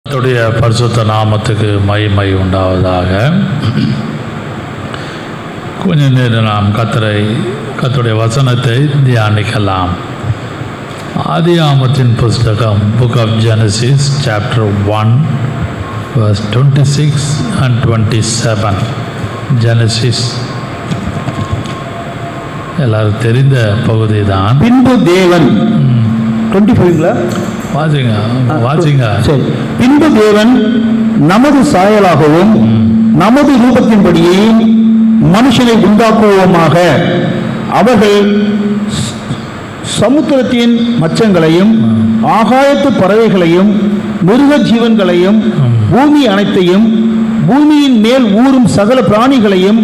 கர்த்தருடைய பரிசுத்த நாமத்துக்கு மகிமை உண்டாவதாக. கொஞ்ச நேரம் நாம் கர்த்தருடைய வசனத்தை தியானிக்கலாம். ஆதியாகமத்தின் புஸ்தகம் book of Genesis chapter 1 verse 26 and 27. Genesis எல்லாரும் தெரிந்த பகுதி தான். பின்பு தேவன் 25 வாசிங்க. சரி. பின்பு தேவன் நமது சாயலாகவும் நமது ரூபத்தின்படியே மனுஷனை உண்டாக்குவோமாக, அவர்கள் சமுத்திரத்தின் மச்சங்களையும் ஆகாயத்து பறவைகளையும் மிருக ஜீவன்களையும் பூமி அனைத்தையும் பூமியின் மேல் ஊறும் சகல பிராணிகளையும்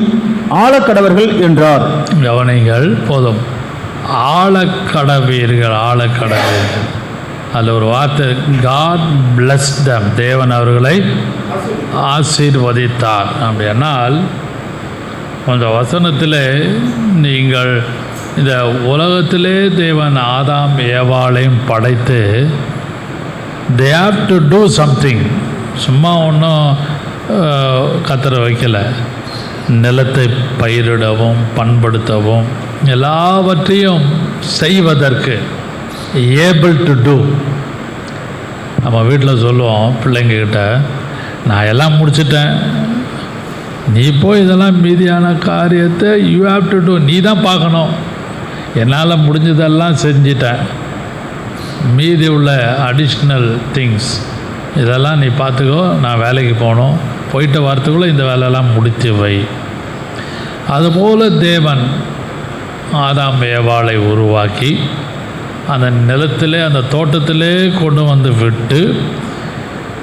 ஆளக்கடவர்கள் என்றார். கவனிங்கள், போதும். ஆளக்கடவீர்கள். அதில் ஒரு வார்த்தை, காட் பிளஸ் தம், தேவன் அவர்களை ஆசீர்வதித்தார். அப்படியானால் அந்த வசனத்தில் நீங்கள் இந்த உலகத்திலே தேவன் ஆதாம் ஏவாளையும் படைத்து they have to do something. சும்மா ஒன்றும் கத்தரை வைக்கலை. நிலத்தை பயிரிடவும் பண்படுத்தவும் எல்லாவற்றையும் செய்வதற்கு ஏபிள் டு டூ. நம்ம வீட்டில் சொல்லுவோம் பிள்ளைங்கக்கிட்ட, நான் எல்லாம் முடிச்சிட்டேன், நீ போய் இதெல்லாம் மீதியான காரியத்தை யூ ஹேவ் டு டூ, நீ தான் பார்க்கணும். என்னால் முடிஞ்சதெல்லாம் செஞ்சிட்டேன், மீதி உள்ள அடிஷ்னல் திங்ஸ் இதெல்லாம் நீ பார்த்துக்கோ, நான் வேலைக்கு போகணும், போயிட்டு வரத்துக்குள்ளே இந்த வேலையெல்லாம் முடித்து வை. அதுபோல் தேவன் ஆதாம் ஏவாளை உருவாக்கி அந்த நிலத்திலே அந்த தோட்டத்திலே கொண்டு வந்து விட்டு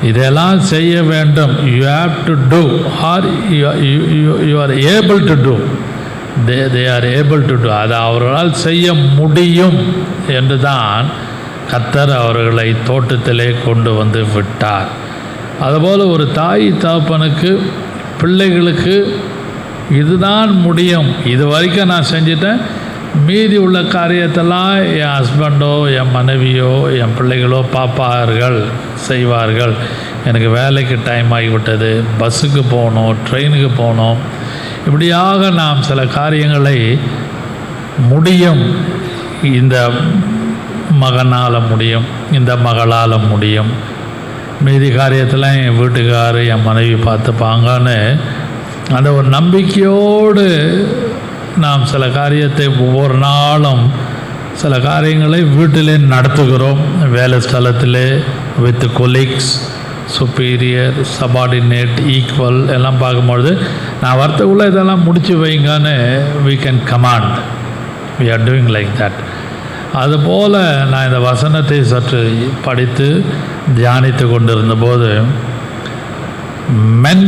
இதெல்லாம் செய்ய வேண்டும், you have to do or you are able to do. They are able to do. அதை அவர்களால் செய்ய முடியும் என்று தான் கர்த்தர் அவர்களை தோட்டத்திலே கொண்டு வந்து விட்டார். அதுபோல் ஒரு தாய் தகப்பனுக்கு பிள்ளைகளுக்கு இதுதான் முடியும், இது வரைக்கும் நான் செஞ்சிட்டேன், மீதி உள்ள காரியத்தெல்லாம் என் ஹஸ்பண்டோ என் மனைவியோ என் பிள்ளைகளோ பார்ப்பார்கள், செய்வார்கள். எனக்கு வேலைக்கு டைம் ஆகிவிட்டது, பஸ்ஸுக்கு போகணும், ட்ரெயினுக்கு போகணும், இப்படியாக நாம் சில காரியங்களை முடியும், இந்த மகனால் முடியும், இந்த மகளால் முடியும், மீதி காரியத்தில் என் வீட்டுக்காரர் என் மனைவி பார்த்துப்பாங்கன்னு அந்த ஒரு நம்பிக்கையோடு நாம் சில காரியத்தை ஒவ்வொரு நாளும் சில காரியங்களை வீட்டிலே நடத்துகிறோம். வேலை ஸ்தலத்திலே with colleagues, superior, subordinate, equal எல்லாம் பார்க்கும்பொழுது நான் வரத்துக்குள்ளே இதெல்லாம் முடித்து வைங்கன்னு we can command. we are doing like that. அதுபோல் நான் இந்த வசனத்தை சற்று படித்து தியானித்து கொண்டிருந்தபோது men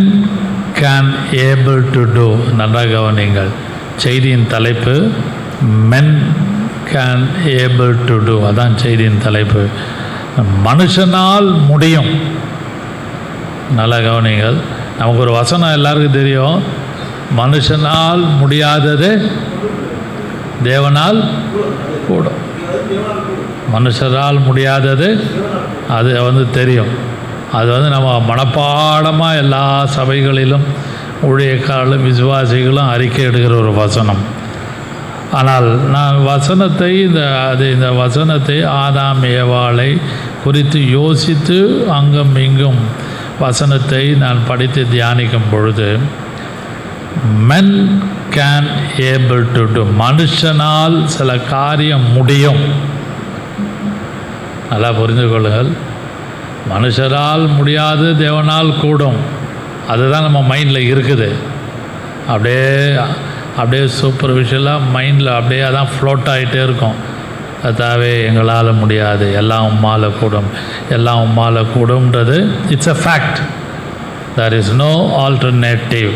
can able to do, நன்றாக கவனிங்கள். செய்தியின் தலைப்பு men can able to do, அதான் செய்தியின் தலைப்பு. மனுஷனால் முடியும். நல்லா கவனிங்கள். நமக்கு ஒரு வசனம் எல்லாருக்கும் தெரியும், மனுஷனால் முடியாதது தேவனால் கூடும். மனுஷரால் முடியாதது அது தெரியும். அது நம்ம மனப்பாடமாக எல்லா சபைகளிலும் ஊழியக்காரர்களும் விசுவாசிகளும் அறிக்கை எடுக்கிற ஒரு வசனம். ஆனால் நான் வசனத்தை இந்த வசனத்தை ஆதாம் ஏவாளை குறித்து யோசித்து அங்கும் இங்கும் வசனத்தை நான் படித்து தியானிக்கும் பொழுது men can able to do, மனுஷனால் சில காரியம் முடியும். நல்லா புரிந்து கொள்ளுங்கள். மனுஷரால் முடியாது, தேவனால் கூடும். அதுதான் நம்ம மைண்டில் இருக்குது. அப்படியே சூப்பர்ஃபிஷியலாக மைண்டில் அப்படியே அதான் ஃப்ளோட் ஆகிட்டே இருக்கும். அதாவே எங்களால் முடியாது, எல்லாம் உம்மால கூடும், எல்லாம் உம்மால கூடும்ன்றது it's a fact. There is no alternative.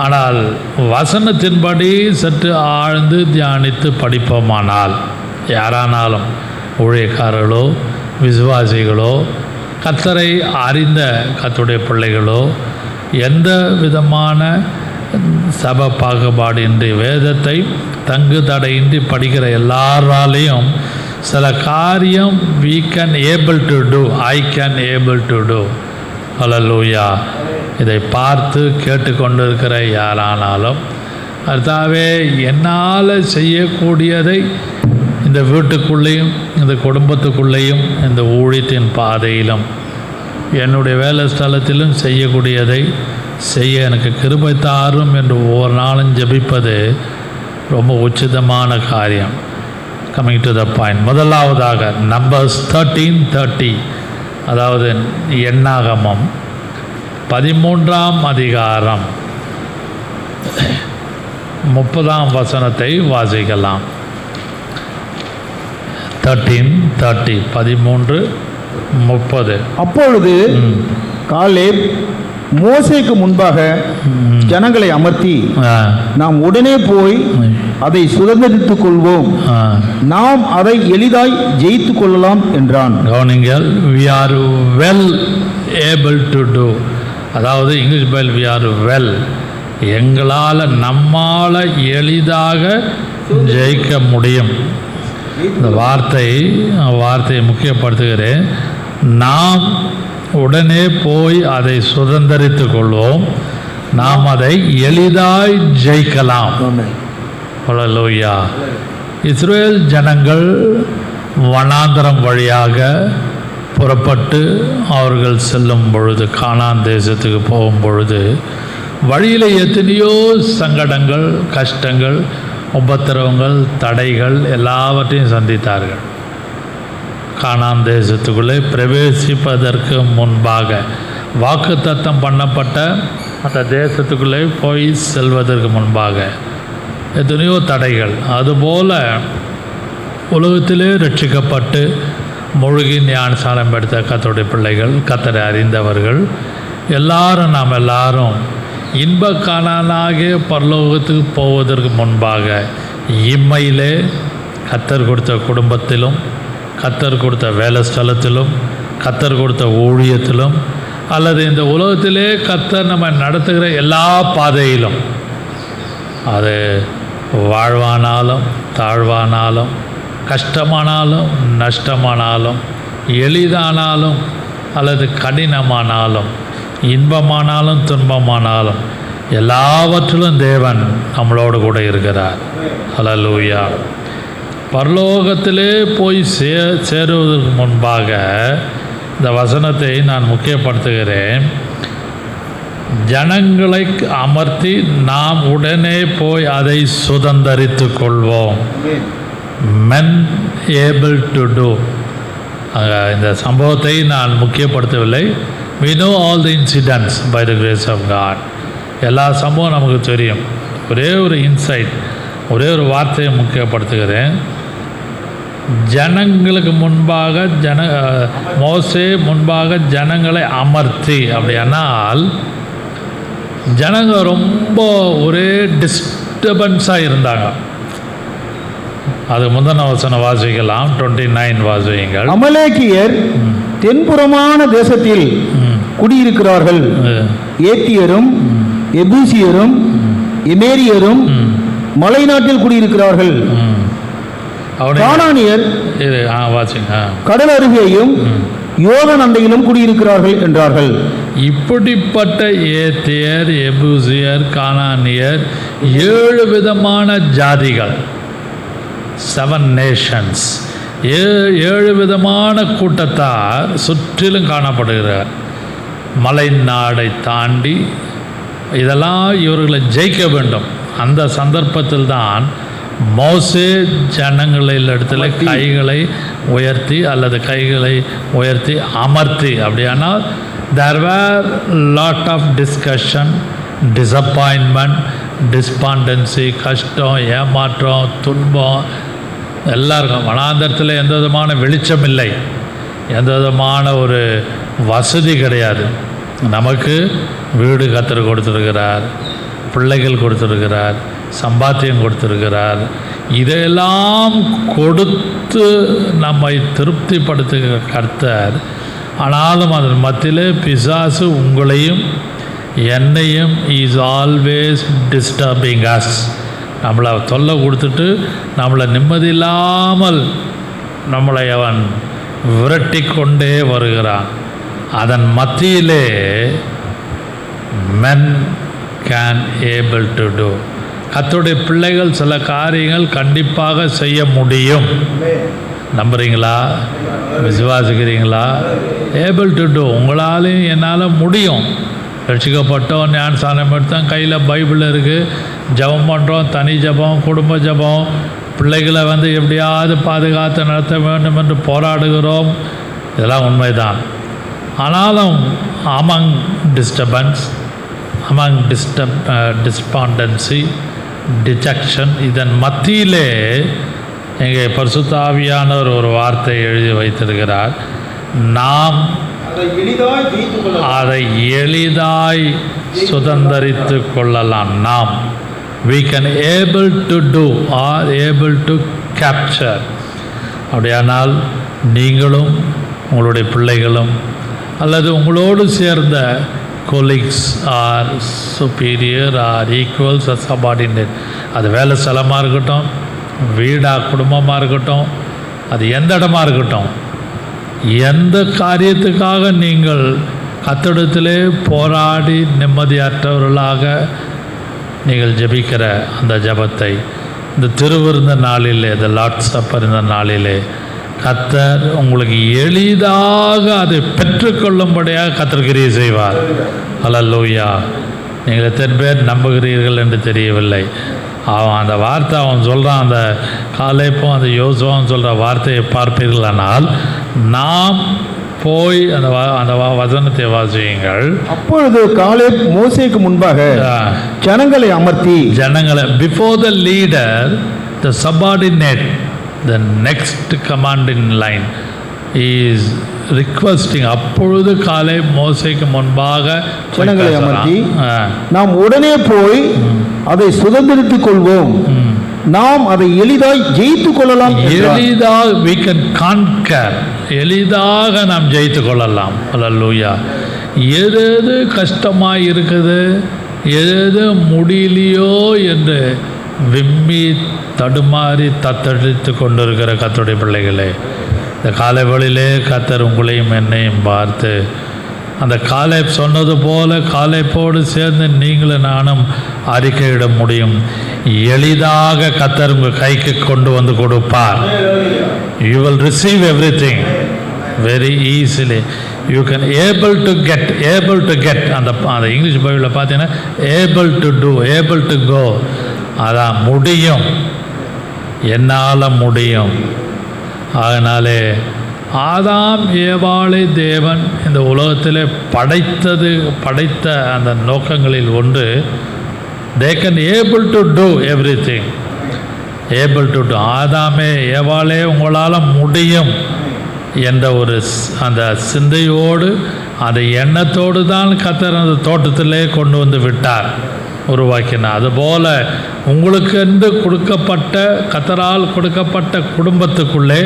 ஆனால் வசனத்தின்படி சற்று ஆழ்ந்து தியானித்து படிப்போமானால், யாரானாலும் ஊழியக்காரர்களோ விசுவாசிகளோ கர்த்தரை அறிந்த கர்த்தருடைய பிள்ளைகளோ எந்த விதமான சப பாகுபாடின்றி வேதத்தை தங்கு தடையின்றி படிக்கிற எல்லாராலையும் சில காரியம் we can able to do, I can able to do. ஹல்லேலூயா. இதை பார்த்து கேட்டுக்கொண்டிருக்கிற யாரானாலும் கர்த்தாவே என்னால் செய்யக்கூடியதை இந்த வீட்டுக்குள்ளேயும் இந்த குடும்பத்துக்குள்ளேயும் இந்த ஊழியத்தின் பாதையிலும் என்னுடைய வேலை ஸ்தலத்திலும் செய்யக்கூடியதை செய்ய எனக்கு கிருபை தாரும் என்று ஒவ்வொரு நாளும் ஜெபிப்பது ரொம்ப உச்சிதமான காரியம். Coming to the point. முதலாவதாக நம்பர்ஸ் 13:30, அதாவது எண்ணாகமம் 13ஆம் அதிகாரம் 30ஆம் வசனத்தை வாசிக்கலாம். 13:30, 13:30. அப்பொழுது காலேப் மோசேக்கு முன்பாக ஜனங்களை அமர்த்தி, நாம் உடனே போய் அதை சுதந்திரித்துக் கொள்வோம், நாம் அதை எளிதாய் ஜெயித்துக் கொள்ளலாம் என்றான். கவனிங்கள், we are well able to do, அதாவது English file we are well, எங்களால் நம்மால் எளிதாக ஜெயிக்க முடியும். இந்த வார்த்தையை முக்கியப்படுத்துகிறேன். நாம் உடனே போய் அதை சுதந்திரித்துக் கொள்வோம், நாம் அதை எளிதாய் ஜெயிக்கலாம். ஹல்லேலூயா. இஸ்ரவேல் ஜனங்கள் வனாந்தரம் வழியாக புறப்பட்டு அவர்கள் செல்லும் பொழுது, கானான் தேசத்துக்கு போகும் பொழுது, வழியில் எத்தனையோ சங்கடங்கள், கஷ்டங்கள், உபத்திரவங்கள், தடைகள் எல்லாவற்றையும் சந்தித்தார்கள். கானான் தேசத்துக்குள்ளே பிரவேசிப்பதற்கு முன்பாக, வாக்குத்தத்தம் பண்ணப்பட்ட அந்த தேசத்துக்குள்ளே போய் செல்வதற்கு முன்பாக எத்தனையோ தடைகள். அதுபோல் உலகத்திலே ரட்சிக்கப்பட்டு முழுகி ஞானசானம் எடுத்த கர்த்தருடைய பிள்ளைகள், கர்த்தரை அறிந்தவர்கள் எல்லாரும், நாம் எல்லாரும் இன்ப கானானாகிய பரலோகத்துக்கு போவதற்கு முன்பாக இம்மையிலே கர்த்தர் கொடுத்த குடும்பத்திலும், கர்த்தர் கொடுத்த வேலை ஸ்தலத்திலும், கர்த்தர் கொடுத்த ஊழியத்திலும், அல்லது இந்த உலகத்திலே கர்த்தர் நம்ம நடத்துகிற எல்லா பாதையிலும், அது வாழ்வானாலும் தாழ்வானாலும், கஷ்டமானாலும் நஷ்டமானாலும், எளிதானாலும் அல்லது கடினமானாலும், இன்பமானாலும் துன்பமானாலும், எல்லாவற்றிலும் தேவன் நம்மளோடு கூட இருக்கிறார். ஹல்லேலூயா. பரலோகத்திலே போய் சேருவதற்கு முன்பாக இந்த வசனத்தை நான் முக்கியப்படுத்துகிறேன். ஜனங்களை அமர்த்தி நாம் உடனே போய் அதை சுதந்தரித்துக் கொள்வோம். men able to do. இந்த சம்பவத்தை நான் முக்கியப்படுத்தவில்லை. we know all the incidents by the grace of God. எல்லா சம்பவம் நமக்கு தெரியும். ஒரே ஒரு இன்சைட், ஒரே ஒரு வார்த்தையை முக்கியப்படுத்துகிறேன். ஜனங்களுக்கு முன்பாக மோசே முன்பாக ஜனங்களை அமர்த்தி, அப்படியானால் ஜனங்க ரொம்ப ஒரே டிஸ்டர்பன்ஸாக இருந்தாங்க. அது முந்தின வசனம் வாசிக்கலாம். 29 வாசியுங்கள். அமலேக்கியர் தென்புறமான தேசத்தில் குடியிருக்கிறார்கள். ஏத்தியரும் எபூசியரும் எமேரியரும் மலைநாட்டில் குடியிருக்கிறார்கள். கானானியர் கடல் அருகேயும் யோர்தான் அண்டையிலும் குடியிருக்கிறார்கள் என்றார்கள். இப்படிப்பட்ட ஏத்தியர், எபூசியர், கானானியர் 7 விதமான ஜாதிகள், 7 நேஷன்ஸ், 7 விதமான கூட்டத்தார் சுற்றிலும் காணப்படுகிறார். மலை நாடை தாண்டி இதெல்லாம் இவர்களை ஜெயிக்க வேண்டும். அந்த சந்தர்ப்பத்தில் தான் மோசே ஜனங்களில் இடத்துல கைகளை உயர்த்தி அல்லது கைகளை உயர்த்தி அமர்த்தி, அப்படியானால் there were lot of discussion, disappointment, despondency, கஷ்டம், ஏமாற்றம், துன்பம் எல்லாருக்கும். வனாந்தரத்தில் எந்த விதமான வெளிச்சம் இல்லை, எந்த விதமான ஒரு வசதி கிடையாது. நமக்கு வீடு கர்த்தர் கொடுத்துருக்கிறார், பிள்ளைகள் கொடுத்துருக்கிறார், சம்பாத்தியம் கொடுத்துருக்கிறார். இதையெல்லாம் கொடுத்து நம்மை திருப்திப்படுத்துகிற கர்த்தர். ஆனாலும் அதன் மத்தியிலே பிசாசு உங்களையும் என்னையும் இஸ் ஆல்வேஸ் டிஸ்டர்பிங் அஸ், நம்மளை தொல்லை கொடுத்துட்டு நம்மளை நிம்மதி இல்லாமல் நம்மளை அவன் விரட்டி கொண்டே வருகிறான். அதன் மத்தியிலே men can able to do. கர்த்தருடைய பிள்ளைகள் சில காரியங்கள் கண்டிப்பாக செய்ய முடியும். நம்புறீங்களா? விசுவாசிக்கிறீங்களா? Able to two. உங்களாலையும் என்னால் முடியும். ரட்சிக்கப்பட்டோம், ஞானஸ்நானம் எடுத்தோம், கையில் பைபிள் இருக்குது, ஜெபம் பண்ணுறோம், தனி ஜெபம், குடும்ப ஜெபம், பிள்ளைகளை எப்படியாவது பாதுகாத்து நடத்த வேண்டும் என்று போராடுகிறோம். இதெல்லாம் உண்மைதான். ஆனாலும் among disturbance, among despondency, dejection, இதன் மத்தியிலே இங்கே பரிசுத்த ஆவியானவர் ஒரு வார்த்தை எழுதி வைத்திருக்கிறார். நாம் அதை எளிதாய் சுதந்தரித்து கொள்ளலாம். நாம் we can able to do or able to capture. அப்படியானால் நீங்களும் உங்களுடைய பிள்ளைகளும் அல்லது உங்களோடு சேர்ந்த colleagues or superior or equals or subordinate, அது வேலை ஸ்தலமாக இருக்கட்டும், வீடாக குடும்பமாக இருக்கட்டும், அது எந்த இடமா இருக்கட்டும், எந்த காரியத்துக்காக நீங்கள் கர்த்தரிடத்திலே போராடி நிம்மதியற்றவர்களாக நீங்கள் ஜெபிக்கிற அந்த ஜெபத்தை இந்த திருவிருந்த நாளிலே, இந்த லார்ட்ஸ் சப்பர் இந்த நாளிலே கர்த்தர் உங்களுக்கு எளிதாக அதை பெற்றுக்கொள்ளும்படியாக கர்த்தர் கிரியை செய்வார். அல்லேலூயா. நீங்கள் எத்தனை பேர் நம்புகிறீர்கள் என்று தெரியவில்லை. அவன் அந்த வார்த்தை அவன் சொல்கிறான், அந்த காலேப்பும் அந்த யோசுவாவும் சொல்கிற வார்த்தையை பார்ப்பீர்களானால், நாம் போய் அந்த வசனத்தை வாசியுங்கள். அப்பொழுது காலேப் மோசேக்கு முன்பாக ஜனங்களை அமர்த்தி, ஜனங்களை before the leader, the subordinate, the next command in line is requesting. அப்பொழுது காலேப் மோசேக்கு முன்பாக ஜனங்களை அமர்த்தி, நாம் உடனே போய் அதை சுதந்திரித்துக் கொள்வோம், நாம் அதை எளிதாய் ஜெயித்து கொள்ளலாம். எளிதாக we can conquer, எளிதாக நாம் ஜெயித்து கொள்ளலாம். அல்லேலூயா. எது கஷ்டமாக இருக்குது, எது முடியலையோ என்று விம்மி தடுமாறி தத்தளித்து கொண்டிருக்கிற கர்த்தருடைய பிள்ளைகளே, இந்த காலைவெளியிலே கர்த்தர் உங்களையும் என்னையும் பார்த்து அந்த காலேப் சொன்னது போல காலேப்போடு சேர்ந்து நீங்களும் நானும் அறிக்கையிட முடியும். எளிதாக கர்த்தர் உங்கள் கைக்கு கொண்டு வந்து கொடுப்பார். You will receive everything very easily. You can able to get அந்த இங்கிலீஷ் பைபிளில் பார்த்தீங்கன்னா able to do, able to go. அதான் முடியும், என்னால் முடியும். அதனாலே ஆதாம் ஏவாளை தேவன் இந்த உலகத்தில் படைத்த அந்த நோக்கங்களில் ஒன்று, they can able to do everything, able to do. ஆதாமே ஏவாளே உங்களால் முடியும் என்ற ஒரு அந்த சிந்தையோடு அந்த எண்ணத்தோடு தான் கர்த்தர் அந்த தோட்டத்திலே கொண்டு வந்து விட்டார், உருவாக்கினார். அதுபோல் உங்களுக்கு என்று கொடுக்கப்பட்ட கர்த்தரால் கொடுக்கப்பட்ட குடும்பத்துக்குள்ளே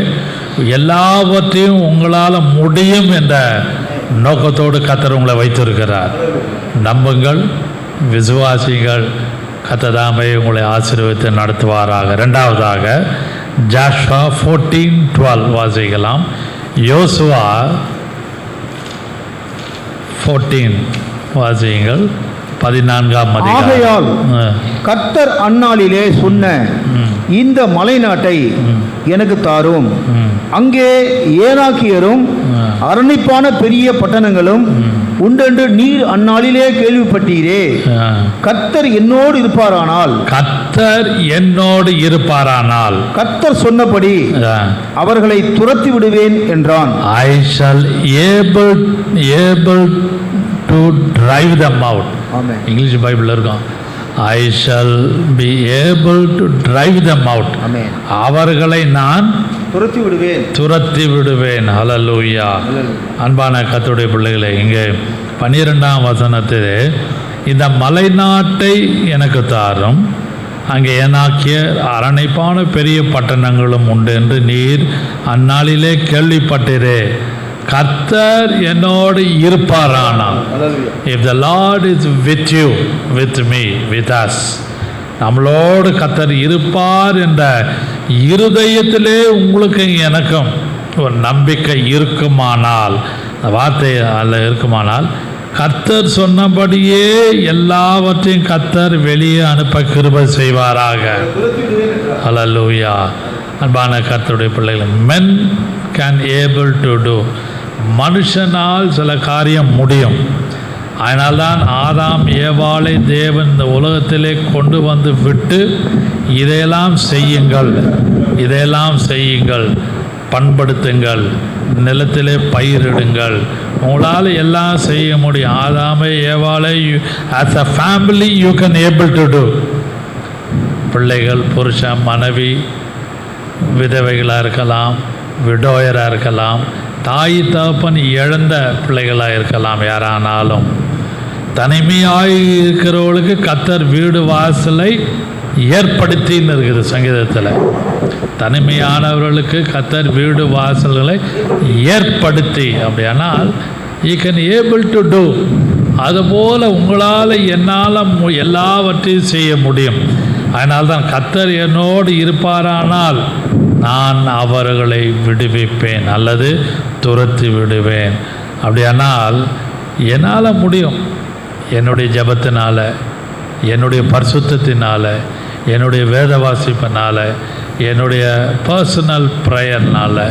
எல்லாவற்றையும் உங்களால் முடியும் என்ற நோக்கத்தோடு கர்த்தர் உங்களை வைத்திருக்கிறார். நம்புங்கள், விசுவாசிகள். கர்த்தர் தாமே உங்களை ஆசீர்வதித்து நடத்துவாராக. இரண்டாவதாக ஜாஷுவா 14:12 வாசிக்கலாம். யோசுவா 14 வாசியுங்கள். 14ஆம் அதிகாரம். ஆகையால் கர்த்தர் அந்நாளிலே சொன்ன இந்த மலை நாட்டை எனக்கு தாரும், அங்கே ஏனாக்கியரும் அரணிப்பான பெரிய பட்டணங்களும் உண்டென்று நீர் அந்நாளிலே கேள்விப்பட்டீரே. கர்த்தர் என்னோடு இருப்பாரானால் கர்த்தர் சொன்னபடி அவர்களை துரத்தி விடுவேன் என்றான். I shall able to drive them out. English Bible இருக்கும், I shall be able to drive them out. அவர்களை நான் துரத்தி விடுவேன். ஹல்லேலூயா. அன்பான கர்த்தருடைய பிள்ளைகளே, இங்கே 12ஆம் வசனத்தில் இந்த மலை நாட்டை எனக்கு தாரும், அங்கே ஏனாக்கிய அரணைப்பான பெரிய பட்டணங்களும் உண்டு என்று நீர் அந்நாளிலே கேள்விப்பட்டீரே. கர்த்தர் என்னோடு இருப்பாரானால், if the Lord is with you, with me, with us, நம்மளோடு கர்த்தர் இருப்பார் என்ற இருதயத்திலே உங்களுக்கு எனக்கும் ஒரு நம்பிக்கை இருக்குமானால், அந்த வார்த்தை அதில் இருக்குமானால், கர்த்தர் சொன்னபடியே எல்லாவற்றையும் கர்த்தர் வெளியே அனுப்ப கிருபை செய்வாராக. ஹல்லேலூயா. அன்பான கர்த்தருடைய பிள்ளைகள், men can able to do, மனுஷனால் சில காரியம் முடியும். அதனால்தான் ஆதாம் ஏவாளை தேவன் இந்த உலகத்திலே கொண்டு வந்து விட்டு இதையெல்லாம் செய்யுங்கள், இதையெல்லாம் செய்யுங்கள், பண்படுத்துங்கள், நிலத்திலே பயிரிடுங்கள், உங்களால் எல்லாம் செய்ய முடியும். ஆதாமை ஏவாளை as a family you can able to do. பிள்ளைகள், புருஷன், மனைவி, விதவைகளாக இருக்கலாம், விடோயராக இருக்கலாம், தாய் தகப்பன் இழந்த பிள்ளைகளாக இருக்கலாம், யாரானாலும் தனிமையாக இருக்கிறவர்களுக்கு கர்த்தர் வீடு வாசலை ஏற்படுத்தின்னு இருக்குது சங்கீதத்தில். தனிமையானவர்களுக்கு கர்த்தர் வீடு வாசல்களை ஏற்படுத்தி, அப்படியானால் you can able to do. அதுபோல் உங்களால் என்னால் எல்லாவற்றையும் செய்ய முடியும். அதனால்தான் கர்த்தர் என்னோடு இருப்பாரானால் நான் அவர்களை விடுவிப்பேன் அல்லது துரத்தி விடுவேன். அப்படியானால் என்னால் முடியும். என்னுடைய ஜபத்தினால், என்னுடைய பரிசுத்தத்தினால், என்னுடைய வேத வாசிப்பினால், என்னுடைய பர்சனல் ப்ரேயர்னால்,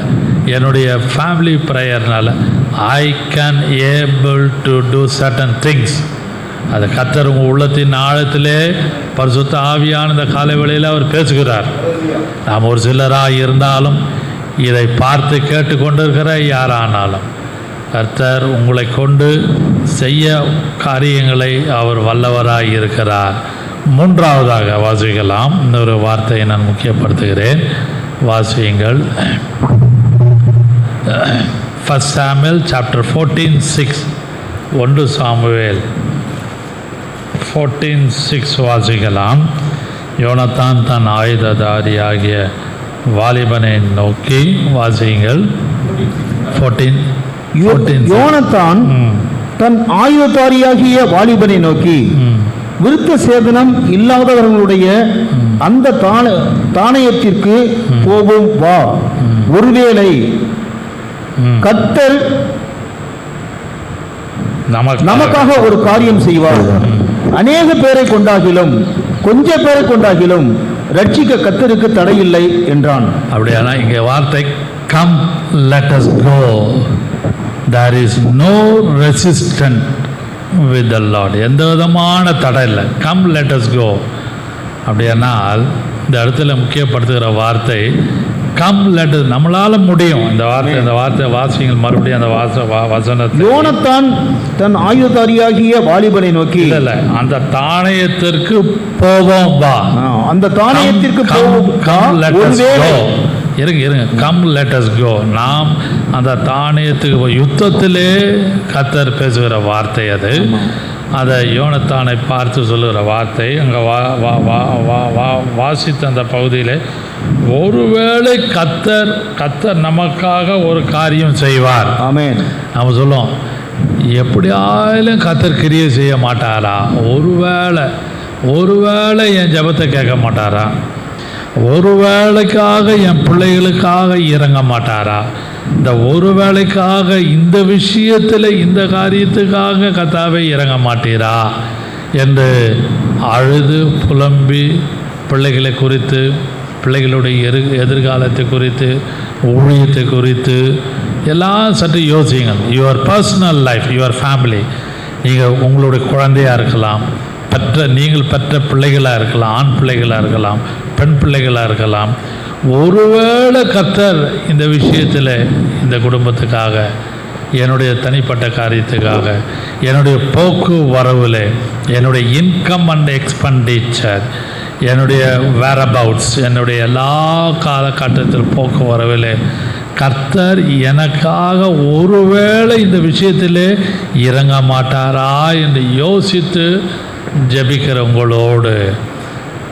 என்னுடைய ஃபேமிலி ப்ரேயர்னால் I can able to do certain things. அது கர்த்தர் உங்கள் உள்ளத்தின் ஆழத்திலே பரிசுத்த ஆவியான இந்த காலை வேளையில் அவர் பேசுகிறார். நாம் ஒரு சிலராக இருந்தாலும் இதை பார்த்து கேட்டுக்கொண்டிருக்கிற யாரானாலும் கர்த்தர் உங்களை கொண்டு செய்ய காரியங்களை அவர் வல்லவராக இருக்கிறார். மூன்றாவதாக வாசிக்கலாம். இன்னொரு வார்த்தையை நான் முக்கியப்படுத்துகிறேன், வாசியுங்கள். 1 Samuel chapter 14:6. 1 சாமுவேல் 14:6 வாசிக்கலாம். யோனத்தான் தன் ஆயுததாரியாகிய வாலிபனை நோக்கி, வாசியுங்கள். 14. யோனத்தான் தன் ஆயுததாரியாகிய வாலிபனை நோக்கி, விருத்த சேதனம் இல்லாதவர்களுடைய அந்த தானயத்திற்கு போவோம் வா, ஒருவேளை கர்த்தர் நமக்காக ஒரு காரியம் செய்வார். அநேக பேரை கொண்டாகிலும் கொஞ்ச பேரை கொண்டாகிலும் ரட்சிக்க கர்த்தருக்கு தடையில்லை என்றான். அப்படியானா இங்கே வார்த்தை come let us go, there is no resistance with the Lord. எந்த விதமான தடை இல்லை. come let us go. அப்படியானால் இந்த இடத்துல முக்கியப்படுத்துகிற வார்த்தை கம் let us. நம்மளால முடியும். இந்த வார்த்தை வாசிங்கள் மறுபடியும் அந்த வசனத்தை. யோனத்தான் தன் ஆயுததாரியாகிய வாலிபனை நோக்கி, இல்ல அந்த தானியத்திற்கு போவோம் வா, அந்த தானியத்திற்கு போவோம், இருங்க கம் லெட் அஸ் கோ. நாம் அந்த தானியத்துக்கு யுத்தத்திலே கர்த்தர் பேசுகிற வார்த்தை அது. அதை யோனத்தானை பார்த்து சொல்லுகிற வார்த்தை. அங்கே வாசித்த அந்த பகுதியில் ஒருவேளை கர்த்தர் நமக்காக ஒரு காரியம் செய்வார். ஆமென். நம்ம சொல்லுவோம், எப்படியாலும் கர்த்தர் கிரியை செய்ய மாட்டாரா? ஒருவேளை என் ஜெபத்தை கேட்க மாட்டாரா? ஒரு வேளைக்காக என் பிள்ளைகளுக்காக இறங்க மாட்டாரா? இந்த ஒரு வேளைக்காக இந்த விஷயத்தில் இந்த காரியத்துக்காக கர்த்தாவே இறங்க மாட்டீரா என்று அழுது புலம்பி பிள்ளைகளை குறித்து, பிள்ளைகளுடைய எதிர்காலத்தை குறித்து, ஊழியத்தை குறித்து எல்லாம் சற்று யோசியுங்கள். Your personal life, your family. நீங்கள் உங்களுடைய குழந்தையாக இருக்கலாம், நீங்கள் பெற்ற பிள்ளைகளாக இருக்கலாம், ஆண் பிள்ளைகளாக இருக்கலாம், பெண் பிள்ளைகளாக இருக்கலாம். ஒருவேளை கர்த்தர் இந்த விஷயத்தில், இந்த குடும்பத்துக்காக, என்னுடைய தனிப்பட்ட காரியத்துக்காக, என்னுடைய போக்கு வரவில், என்னுடைய இன்கம் அண்ட் எக்ஸ்பெண்டிச்சர், என்னுடைய வேரபவுட்ஸ், என்னுடைய எல்லா காலகட்டத்தில் போக்கு வரவில் கர்த்தர் எனக்காக ஒருவேளை இந்த விஷயத்திலே இறங்க மாட்டாரா என்று யோசித்து ஜெபிக்கிறவங்களோடு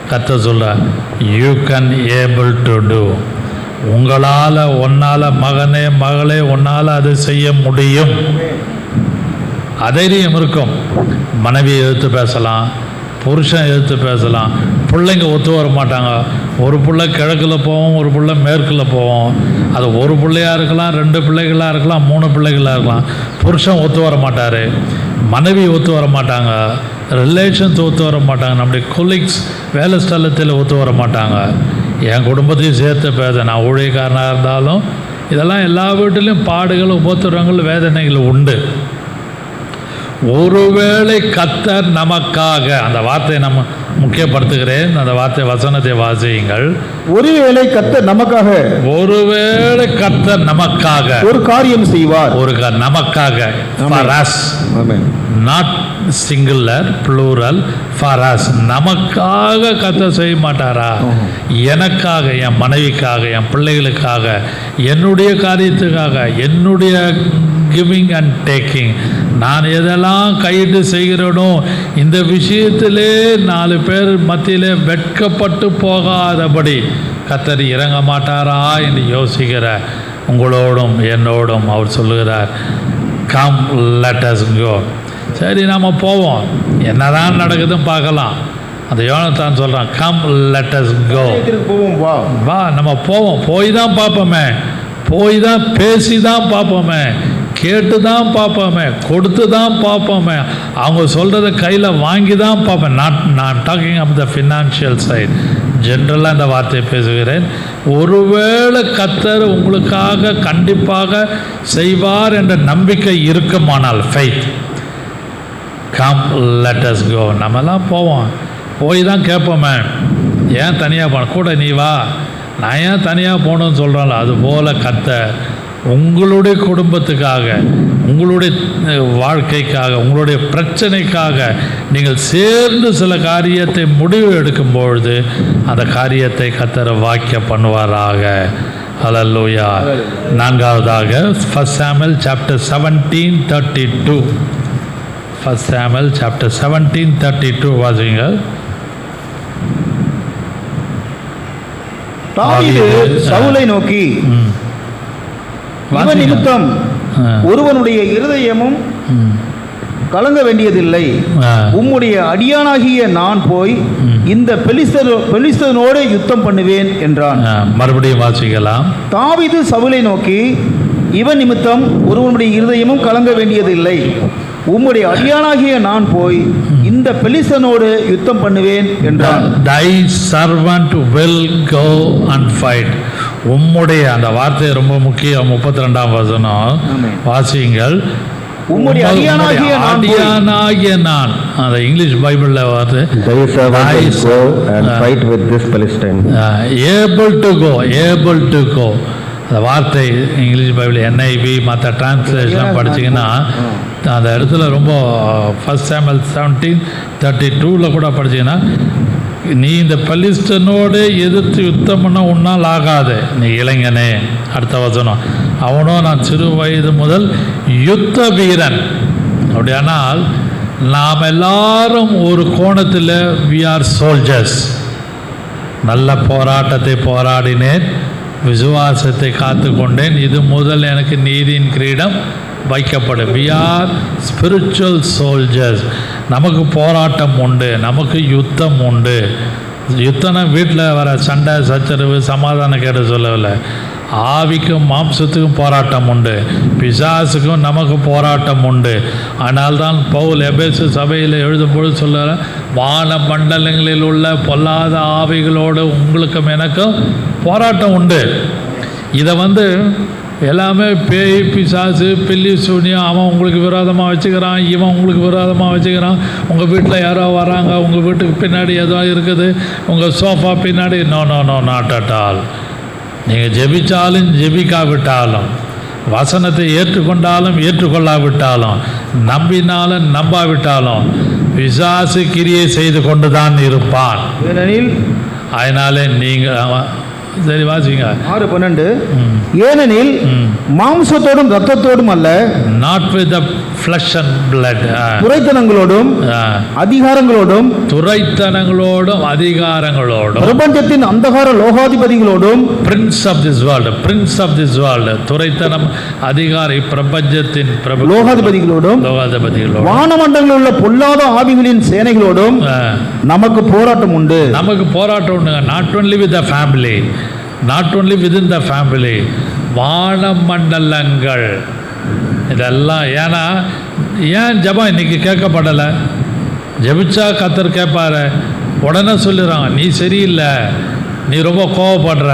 கர்த்தர் சொல்கிறார், you can able to do. உன்னால் மகனே மகளே உன்னால் அதை செய்ய முடியும். அதைரியம் இருக்கும். மனைவியை எதிர்த்து பேசலாம், புருஷன் எதிர்த்து பேசலாம், பிள்ளைங்க ஒத்து வர மாட்டாங்க. ஒரு பிள்ளை கிழக்கில் போவோம், ஒரு பிள்ளை மேற்கில் போவோம். அது ஒரு பிள்ளையாக இருக்கலாம், 2 பிள்ளைகளாக இருக்கலாம், 3 பிள்ளைகளாக இருக்கலாம். புருஷன் ஒத்து வர மாட்டார், மனைவி ஒத்து வர மாட்டாங்க, ரிலேஷன்ஸ் ஒத்து வர மாட்டாங்க, நம்முடைய கொலீக்ஸ் வேலை ஸ்தலத்தில் ஒத்து வர மாட்டாங்க. என் குடும்பத்தையும் சேர்த்து பேச, நான் ஊழியக்காரனாக இருந்தாலும் இதெல்லாம் எல்லா வீட்டிலையும் பாடுகள், உபத்திரங்கள், வேதனைகள் உண்டு. ஒருவேளை கர்த்தர் நமக்காக, அந்த வார்த்தையை நம்ம முக்கியப்படுத்துகிறேன், அந்த வார்த்தை வசனத்தை வாசியுங்கள். ஒருவேளை கர்த்தர் நமக்காக, ஒருவேளை கர்த்தர் நமக்காக ஒரு காரியம் செய்வார். நமக்காக, for us, not singular, plural, for us, நமக்காக கர்த்தர் செய்ய மாட்டாரா? எனக்காக, என் மனைவிக்காக, என் பிள்ளைகளுக்காக, என்னுடைய காரியத்துக்காக, என்னுடைய கிவிங் அண்ட் டேக்கிங், நான் எதெல்லாம் கையிட்டு செய்கிறேனோ இந்த விஷயத்திலே 4 பேர் மத்தியிலே வெட்கப்பட்டு போகாதபடி கர்த்தர் இறங்க மாட்டாரா என்று யோசிக்கிற உங்களோடும் என்னோடும் அவர் சொல்லுகிறார், கம் லெட் அஸ் கோ. சரி, நம்ம போவோம், என்னதான் நடக்குதுன்னு பார்க்கலாம். அந்த யோனத்தான் சொல்கிறான், கம் லெட் அஸ் கோ, வா நம்ம போவோம். போய் தான் பார்ப்போமே, போய் தான் பேசி தான் பார்ப்போமே, கேட்டு தான் பார்ப்போமே, கொடுத்து தான் பார்ப்போமே, அவங்க சொல்கிறத கையில் வாங்கி தான் பார்ப்பேன். நான் talking up the financial side, ஜென்ரலாக இந்த வார்த்தையை பேசுகிறேன். ஒருவேளை கர்த்தர் உங்களுக்காக கண்டிப்பாக செய்வார் என்ற நம்பிக்கை இருக்குமானால், faith, come let us go, நம்மலாம் போவோம். போய் தான் கேட்போமே, ஏன் தனியாக போன, கூட நீ வா, நான் ஏன் தனியாக போகணுன்னு சொல்கிறோம்ல, அதுபோல் கர்த்தர் உங்களுடைய குடும்பத்துக்காக, உங்களுடைய வாழ்க்கைக்காக, உங்களுடைய பிரச்சனைக்காக நீங்கள் சேர்ந்து சில காரியத்தை முடிவு எடுக்கும்பொழுது அந்த காரியத்தை கர்த்தர் வாக்கிய பண்ணுவாராக. ஹல்லேலூயா. 4வதாக 1 சாமுவேல் சாப்டர் 17:32. 1 சாமுவேல் சாப்டர் 17:32 வாசிங்க. தாவீது சவுலை நோக்கி, இவன் நிமித்தம் ஒருவனுடைய இருதயமும் கலங்க வேண்டியதில்லை, உம்முடைய அடியானாகிய நான் போய் இந்த பெலிஸ்தனோடு யுத்தம் பண்ணுவேன் என்றான். மறுபடியும் வாசிக்கலாம். தாவீது சவுலை நோக்கி, இவன் நிமித்தம் ஒருவனுடைய இருதயமும் கலங்க வேண்டியதில்லை, உம்முடைய அடியானாகிய நான் போய் இந்த பெலிஸ்தனோடு யுத்தம் பண்ணுவேன் என்றான். Thy servant will go and fight. உம்முடைய, அந்த வார்த்தை ரொம்ப முக்கியம். 32ஆம் வசனம் வாசியுங்கள். உம்முடைய அடியானாகிய நான், அந்த இங்கிலீஷ் பைபிள்ல வார்த்தை, able to go, able to go. அந்த வார்த்தை இங்கிலீஷ் பைபிள் NIV மற்ற டிரான்ஸ்லேஷன் படிச்சிங்கன்னா அந்த இடத்துல ரொம்ப 1 சாமுவேல் 17:32 கூட படிச்சிங்கன்னா, நீ இந்த பெலிஸ்தனோடு எதிர்த்து யுத்தம் பண்ண உன்னால் ஆகாது, நீ இளைஞனே. அடுத்த வசனம், அவனோ நான் சிறு வயது முதல் யுத்த வீரன். அப்படியானால் நாம் எல்லாரும் ஒரு கோணத்தில் we are soldiers. நல்ல போராட்டத்தை போராடினேன், விசுவாசத்தை காத்து கொண்டேன், இது முதல் எனக்கு நீதியின் கிரீடம் வைக்கப்படும். we are spiritual soldiers. நமக்கு போராட்டம் உண்டு, நமக்கு யுத்தம் உண்டு. யுத்தம்னா வீட்டில் வர சண்டை சச்சரவு சமாதானம் கேட்டு சொல்லவில்லை, ஆவிக்கும் மாம்சத்துக்கும் போராட்டம் உண்டு, பிசாசுக்கும் நமக்கு போராட்டம் உண்டு. ஆனால்தான் பவுல் எபேசு சபையில் எழுதும்போது சொல்ல, வான மண்டலங்களில் உள்ள பொல்லாத ஆவிகளோடு உங்களுக்கும் எனக்கும் போராட்டம் உண்டு. இதை எல்லாமே பேய் பிசாசு பில்லி சூனியம் அவன் உங்களுக்கு விரோதமாக வச்சுக்கிறான், இவன் உங்களுக்கு விரோதமாக வச்சுக்கிறான். உங்கள் வீட்டில் யாரோ வராங்க, உங்கள் வீட்டுக்கு பின்னாடி ஏதோ இருக்குது, உங்கள் சோஃபா பின்னாடி, no no no not at all. நீங்கள் ஜெபிச்சாலும் ஜெபிக்காவிட்டாலும், வசனத்தை ஏற்றுக்கொண்டாலும் ஏற்றுக்கொள்ளாவிட்டாலும், நம்பினாலும் நம்பாவிட்டாலும் பிசாசு கிரியை செய்து கொண்டு தான் இருப்பான். அதனாலே நீங்கள் சரி வாசிங்க. 6:12. ஏனெனில் மாம்சத்தோடும் ரத்தத்தோடும் அல்ல, not with the flesh and blood, துரைத்தனங்களோடும் அதிகாரங்களோடும், துரைத்தனங்களோடும் அதிகாரங்களோடும், பிரபஞ்சத்தின் அந்தகார லோகாதிபதிகளோடும், prince of this world, prince of this world, துரைத்தனம் அதிகாரி பிரபஞ்சத்தின் லோகாதிபதிகளோடும், வானமண்டங்களில் உள்ள பொல்லாத ஆவிகளின் சேனைகளோடும் நமக்கு போராட்டம் உண்டு. நமக்கு போராட்டம் உண்டு. Not only with the family, not only within the family, வானமண்டலங்கள் இதெல்லாம். ஏன்னா ஏன் ஜெபம் இன்னைக்கு கேட்கப்படலை? ஜெபிச்சா கர்த்தர் கேட்பாரு. உடனே சொல்லிடுறாங்க, நீ சரியில்லை, நீ ரொம்ப கோவப்படுற,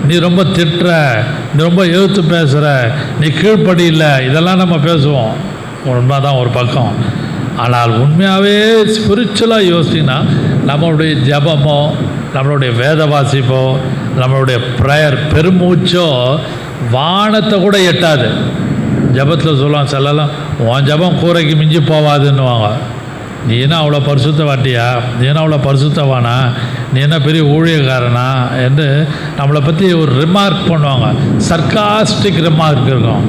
நீ ரொம்ப திட்டுற, நீ ரொம்ப எழுத்து பேசுகிற, நீ கீழ்ப்படி இல்லை, இதெல்லாம் நம்ம பேசுவோம். உண்மைதான் ஒரு பக்கம். ஆனால் உண்மையாகவே ஸ்பிரிச்சுவலாக யோசிச்சிங்கன்னா நம்மளுடைய ஜெபமோ, நம்மளுடைய வேத வாசிப்போ, நம்மளுடைய ப்ரேயர் பெருமூச்சோ வானத்தை கூட எட்டாது. ஜபத்தில் சொல்லுவாங்க சிலலாம், உன் ஜபம் கூரைக்கு மிஞ்சி போவாதுன்னுவாங்க. நீ என்ன அவ்வளோ பரிசுத்தவாட்டியா, நீ என்ன அவ்வளோ பரிசுத்தவானா, நீ என்ன பெரிய ஊழியக்காரனா என்று நம்மளை பற்றி ஒரு ரிமார்க் பண்ணுவாங்க. சர்க்காஸ்டிக் ரிமார்க் இருக்கும்.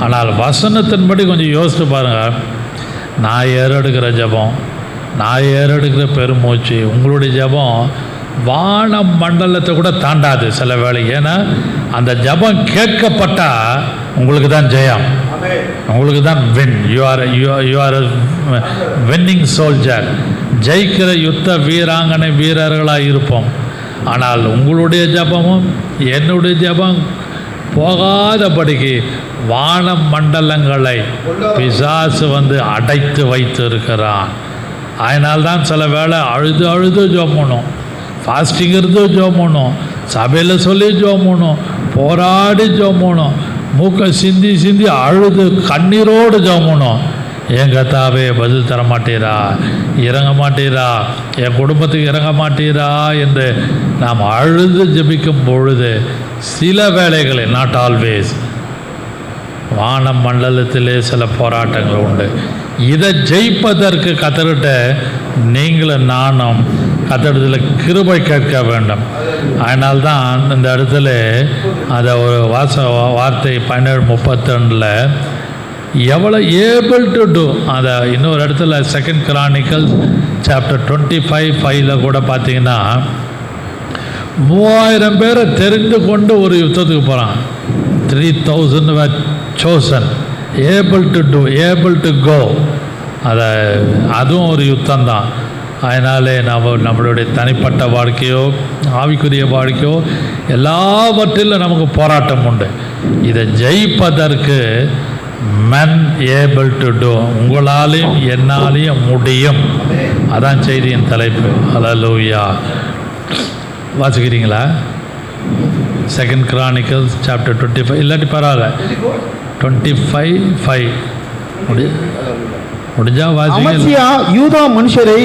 ஆனால் வசனத்தின்படி கொஞ்சம் யோசித்து பாருங்கள். நான் ஏறெடுக்கிற ஜபம், நான் ஏறெடுக்கிற பெருமூச்சு, உங்களுடைய ஜபம் வான மண்டலத்தை கூட தாண்டாது சில வேளை. ஏன்னா அந்த ஜபம் கேட்கப்பட்டால் உங்களுக்கு தான் ஜெயம், உங்களுக்கு தான் win. You are winning soldier. ஜெயிக்கிற யுத்த வீராங்கனை வீரர்களாக இருப்போம். ஆனால் உங்களுடைய ஜபமும் என்னுடைய ஜபம் போகாதபடிக்கு வான மண்டலங்களை பிசாசு அடைத்து வைத்து இருக்கிறான். அதனால்தான் சில வேளை அழுது அழுது ஜெபம் பண்ணும், ஃபாஸ்டிங் இருந்து ஜெபம் பண்ணும், சபையில் சொல்லி ஜெபம் பண்ணும், போராடி ஜெபம் பண்ணும், மூக்கை சிந்தி சிந்தி அழுது கண்ணீரோடு ஜெபம் பண்ணும். என் கர்த்தாவே பதில் தர மாட்டீரா, இறங்க மாட்டீரா, என் குடும்பத்துக்கு இறங்க மாட்டீரா என்று நாம் அழுது ஜெபிக்கும் பொழுது சில வேளைகளில், நாட் ஆல்வேஸ், வான மண்டலத்திலே சில போராட்டங்கள் உண்டு. இதை ஜெயிப்பதற்கு கர்த்தர்கிட்ட நீங்களும் நானும் கர்த்தரிடத்தில் கிருபை கேட்க வேண்டும். அதனால்தான் இந்த இடத்துல அதை ஒரு வார்த்தை 17:32 எவ்வளோ ஏபிள் டு டூ, அதை இன்னொரு இடத்துல 2 Chronicles சாப்டர் 25:5 கூட பார்த்தீங்கன்னா 3000 பேரை தெரிந்து கொண்டு ஒரு யுத்தத்துக்கு போகிறான். 3000 were chosen, able to do, able to go. அதுவும் ஒரு யுத்தம்தான். அதனாலே நம்மளுடைய தனிப்பட்ட வாழ்க்கையோ ஆவிக்குரிய வாழ்க்கையோ எல்லாவற்றிலும் நமக்கு போராட்டம் உண்டு. இதை ஜெயிப்பதற்கு men able to do, உங்களாலையும் என்னாலையும் முடியும். அதான் செய்தியின் தலைப்பு. ஹல்லேலூயா. வாசிக்கிறீங்களா? 2 Chronicles சாப்டர் 25, இல்லாட்டி பரவாயில்ல 25:5 முடிஞ்சா அமத்சியா யூதா மனுஷரை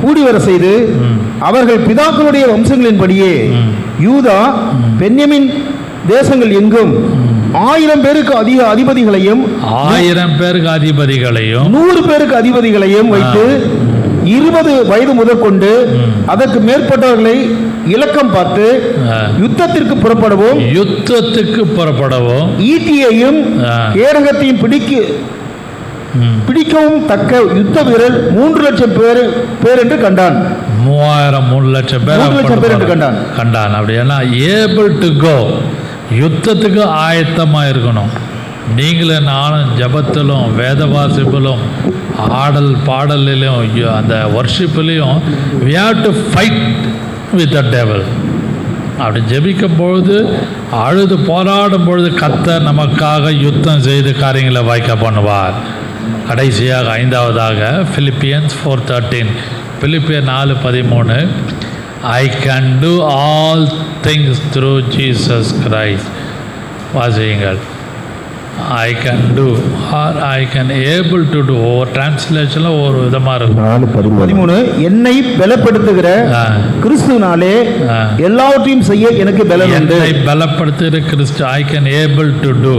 கூடி வர செய்து அவர்கள் பிதாக்களுடைய வம்சங்களின்படியே யூதா பென்யமின் தேசங்கள் எங்கும் 1000 பேருக்கு அதிபதிகளையும் 100 பேருக்கு அதிபதிகளையும் வைத்து 20 வயது முதற்கொண்டு அதற்கு மேற்பட்டவர்களை இலக்கம் பார்த்து யுத்தத்திற்கு புறப்படவும் ஈட்டியையும் கேடகத்தையும் பிடிக்கவும் தக்க யுத்த வீரர் 3 லட்சம் பேர் என்று கண்டான். 3 லட்சம் பேர் என்று கண்டான். அப்படின்னா ஏபிள் டு கோ, யுத்தத்துக்கு ஆயத்தமாக இருக்கணும். நீங்களும் நானும் ஜபத்திலும் வேத வாசிப்பிலும் ஆடல் பாடலிலும் அந்த வர்ஷிப்லையும் we have to fight with the devil. அப்படி ஜெபிக்கும் பொழுது அழுது போராடும் பொழுது கர்த்தர் நமக்காக யுத்தம் செய்து காரியங்களை வாய்க்க பண்ணுவார். கடைசியாக 5வதாக Philippians 4:13, பிலிப்பியர் 4:13, I can do all things through Jesus Christ. வாசியுங்கள். I can do or I can able to do. ஒவ்வொரு டிரான்ஸ்லேஷன்ல ஒரு விதமா இருக்கும். 4:13 என்னை பலப்படுத்துகிற கிறிஸ்துவினாலே எல்லாவற்றையும் செய்ய எனக்கு பலம் உண்டு. என்னை பலப்படுத்துகிற கிறிஸ்து, I can able to do,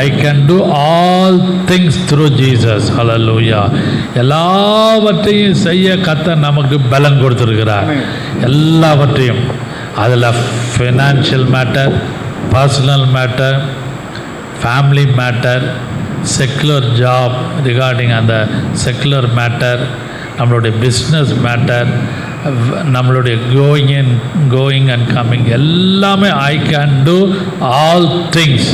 I can do all things through Jesus. Hallelujah. எல்லாவற்றையும் செய்ய கர்த்தர் நமக்கு பலன் கொடுத்திருக்கிறார். எல்லாவற்றையும், அதில் financial matter, personal matter, family matter, secular job regarding அந்த செக்குலர் மேட்டர், நம்மளுடைய பிஸ்னஸ் மேட்டர், நம்மளுடைய கோயிங் அண்ட் கம்மிங் எல்லாமே I can do all things.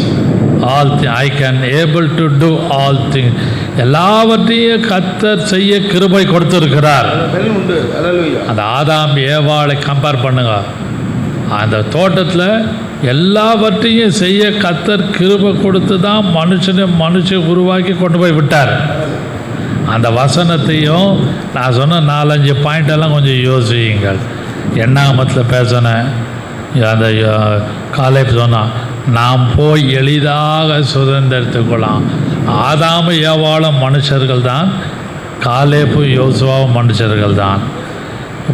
I can able to do all things. எல்லாவற்றையும் கர்த்தர் செய்ய கிருபை கொடுத்துருக்கிறார். அந்த ஆதாம் ஏவாளை கம்பேர் பண்ணுங்க. அந்த தோட்டத்தில் எல்லாவற்றையும் செய்ய கர்த்தர் கிருபை கொடுத்து தான் மனுஷன் உருவாக்கி கொண்டு போய் விட்டார். அந்த வசனத்தையும் நான் சொன்ன 4-5 பாயிண்டெல்லாம் கொஞ்சம் யோசியுங்கள். எண்ணாமத்தில் பேசினேன். அந்த காலேப் சொன்னான், நாம் போய் எளிதாக சுதந்திரத்துக்கொள்ளலாம். ஆதாம ஏவாளும் மனுஷர்கள் தான், காலேப்பு யோசுவாவும் மனுஷர்கள் தான்.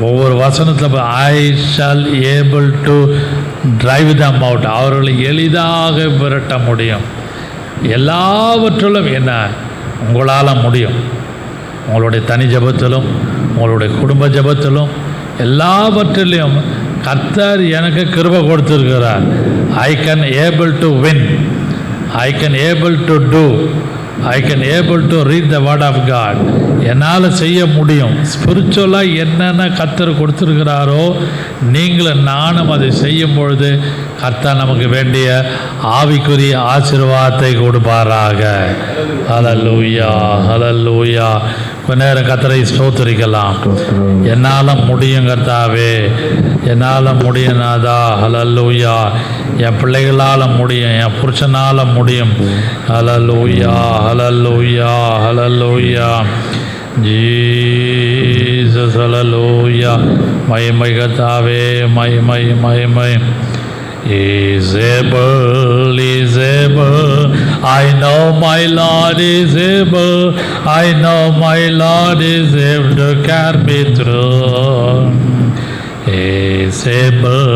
ஒவ்வொரு வசனத்தில் I shall able to drive them out, அவர்களை எளிதாக விரட்ட முடியும். எல்லாவற்றிலும் என்ன உங்களால் முடியும். உங்களுடைய தனி ஜபத்திலும் உங்களுடைய குடும்ப ஜபத்திலும் எல்லாவற்றிலையும் கர்த்தர் எனக்கு கிருபை கொடுத்துருக்கிறார். I can able to win, I can able to do, I can able to read the word of God. என்னால் செய்ய முடியும். ஸ்பிரிச்சுவலாக என்னென்ன கர்த்தர் கொடுத்துருக்கிறாரோ நீங்களும் நானும் அதை செய்யும் பொழுது கர்த்தர் நமக்கு வேண்டிய ஆவிக்குரிய ஆசீர்வாதத்தை கொடுப்பாராக. ஹல்லேலூயா, ஹல்லேலூயா. கொஞ்ச நேரம் கர்த்தரை ஸ்தோத்திரிக்கலாம். என்னால் முடியும் கர்த்தாவே, என்னால் முடியும்னாதா. ஹல்லேலூயா. என் பிள்ளைகளால் முடியும், என் புருஷனால் முடியும். ஹல்லேலூயா, ஹல்லேலூயா, ஹல்லேலூயா. ஜீசஸ், ஹல்லேலூயா. மகிமை கர்த்தாவே, மகிமை, மகிமை. Is able, is able. I know my Lord is able. I know my Lord is able to carry me through. Is able,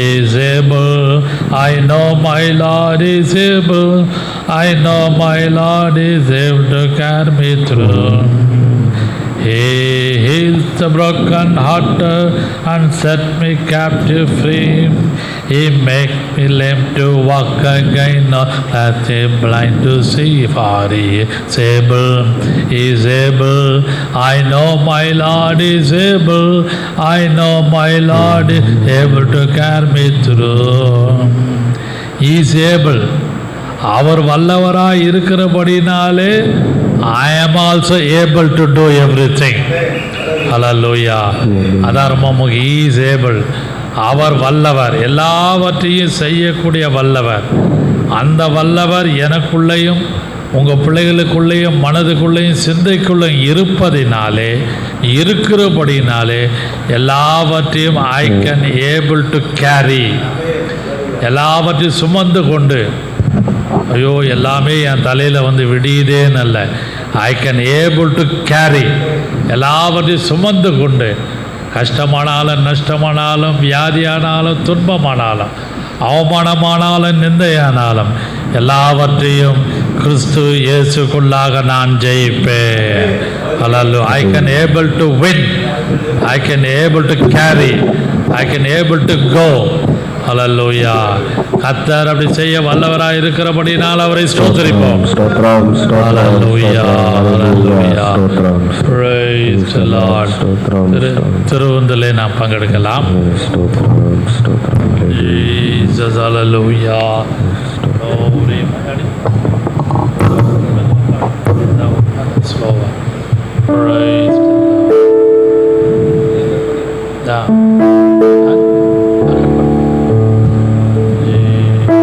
is able. I know my Lord is able. I know my Lord is able to carry me through. He heals the broken hearted and set me captive free. He make me lame to walk again, not that he blind to see. For he is able, he is able. I know my Lord is able. I know my Lord is able to carry me through. He is able. அவர் வல்லவராய் இருக்கிறபடினாலே I am also able to do everything. Hallelujah. அதான் ரொம்ப முக்கியம். He is able. அவர் வல்லவர், எல்லாவற்றையும் செய்யக்கூடிய வல்லவர். அந்த வல்லவர் எனக்குள்ளேயும் உங்கள் பிள்ளைகளுக்குள்ளேயும் மனதுக்குள்ளேயும் சிந்தைக்குள்ளேயும் இருப்பதினாலே, இருக்கிறபடினாலே எல்லாவற்றையும் ஐ கேன் ஏபிள் டு கேரி, எல்லாவற்றையும் சுமந்து கொண்டு, ஐயோ எல்லாமே என் தலையில் வந்து விடியுதேன்னு அல்ல, ஐ கேன் ஏபிள் டு கேரி, எல்லாவற்றையும் சுமந்து கொண்டு, கஷ்டமானாலும் நஷ்டமானாலும் வியாதியானாலும் துன்பமானாலும் அவமானமானாலும் நிந்தையானாலும் எல்லாவற்றையும் கிறிஸ்து இயேசுக்குள்ளாக நான் ஜெயிப்பேன். ஹல்லேலூயா. I can able to win, I can able to carry, I can able to go. ஹல்லேலூயா. கர்த்தர் அப்படி செய்ய வல்லவராய் இருக்கிறபடினால் அவரை ஸ்தோத்திரிப்போம். ஹல்லேலூயா, ஹல்லேலூயா. Praise the Lord. திருவிருந்திலே நாம் பங்கெடுக்கலாம். Jesus, hallelujah. Glory.